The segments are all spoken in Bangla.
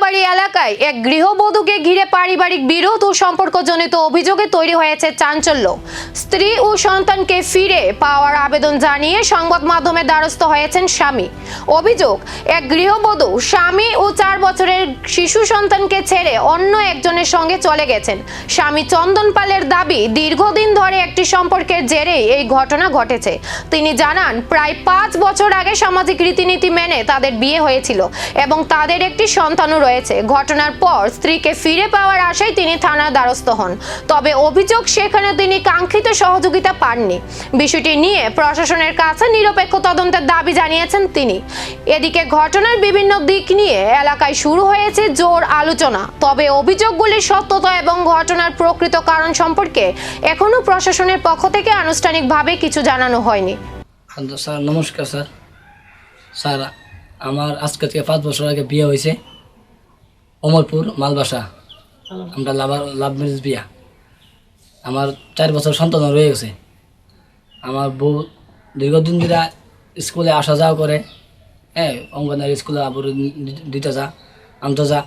মোল্লাবাড়ি এলাকায় এক গৃহবধূকে ঘিরে পারিবারিক বিরোধ ও সম্পর্কজনিত অভিযোগে তৈরি হয়েছে চাঞ্চল্য। স্ত্রী ও সন্তানকে ফিরে পাওয়ার আবেদন জানিয়ে সংবাদ মাধ্যমে দ্বারস্থ হয়েছেন স্বামী। অভিযোগ, এক গৃহবধূ স্বামী ও 4 বছরের শিশু সন্তানকে ছেড়ে অন্য একজনের সঙ্গে চলে গেছেন। স্বামী চন্দন পালের দাবি, দীর্ঘদিন ধরে একটি সম্পর্কের জেরেই এই ঘটনা ঘটেছে। তিনি জানান, প্রায় 5 বছর আগে সামাজিক রীতিনীতি মেনে তাদের বিয়ে হয়েছিল এবং তাদের একটি সন্তানও রয়েছে। ঘটনার পর স্ত্রীকে ফিরে পাওয়ার আশায় তিনি থানার দ্বারস্থ হন। তবে অভিযোগ, সেখানে তিনি কাঙ্ক্ষিত সহযোগিতা পাননি। বিষয়টি নিয়ে প্রশাসনের কাছে নিরপেক্ষ তদন্তের দাবি জানিয়েছেন তিনি। এদিকে ঘটনার বিভিন্ন দিক নিয়ে এলাকায় শুরু হয়েছে জোর আলোচনা। তবে অভিযোগগুলির সত্যতা এবং ঘটনার প্রকৃত কারণ সম্পর্কে এখনো প্রশাসনের পক্ষ থেকে আনুষ্ঠানিকভাবে কিছু জানানো হয়নি। স্যার নমস্কার। স্যার আমার আজকে থেকে 5 বছর আগে বিয়ে হয়েছে, অমরপুর মালবাসা। আমরা লাভ ম্যারেজ বিয়া। আমার 4 বছর সন্তান রয়ে গেছে। আমার বউ দীর্ঘদিন ধরে স্কুলে আসা যাওয়া করে, অঙ্গনারী স্কুলে আবার দিতে যা আনতে যা।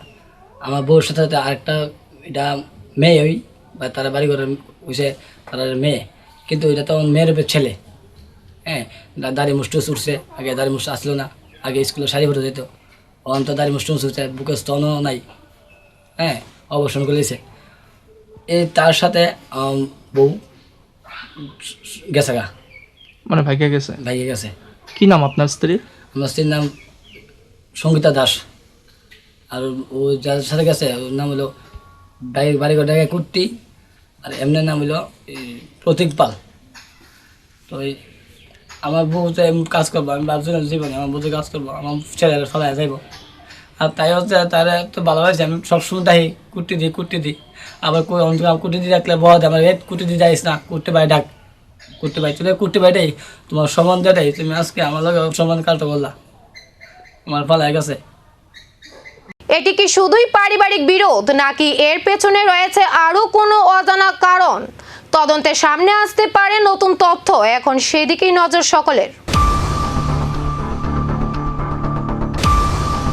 আমার বউর সাথে আরেকটা এটা মেয়ে হই, বা তারা বাড়ি ঘরে হয়েছে তারা মেয়ে, কিন্তু এটা তো মেয়ের ছেলে। দাড়ি মুষ্টি উঠছে, আগে দাড়ি মুষ্টি আসলো না, আগে স্কুলে শাড়ি ভরে যেত, অন্ত দাড়ি মুষ্টি উঠছে, বুকে স্তনও নাই, অবসান করেছে। তার সাথে বউ গেছে গা, মানে ভাইকে গেছে। কি নাম আপনার স্ত্রীর? আমার স্ত্রীর নাম সঙ্গীতা দাস। আর ও যার সাথে গেছে ওর নাম হলো বাড়িঘর জায়গায় কুর্তি, আর এমনি নাম হলো প্রতীক পাল। তো আমার বউ তো কাজ করবো, আমি ভাবছিলাম জীবনে আমার বউতে কাজ করবো, আমার ছেলেরা সবাই যাইব। আর তাই হচ্ছে তারা তো ভালোবাসে, আমি সবসময় তাই কুর্তি দিই। আবার কুর্তি দিয়ে রাখলে বড় আমার কুর্তি দিয়ে যাইস না, কুর্তি ভাই ডাক, কুর্তি ভাই চলে, কুর্তি ভাইটাই তোমার সমান দেটাই, তুমি আজকে আমার লগে সমান কাজটা করলা, আমার পালায় গেছে। এটি কি শুধুই পারিবারিক বিরোধ, নাকি এর পেছনে রয়েছে আরো কোনো অজানা কারণ? তদন্তে সামনে আসতে পারে নতুন তথ্য, এখন সেদিকেই নজর সকলের।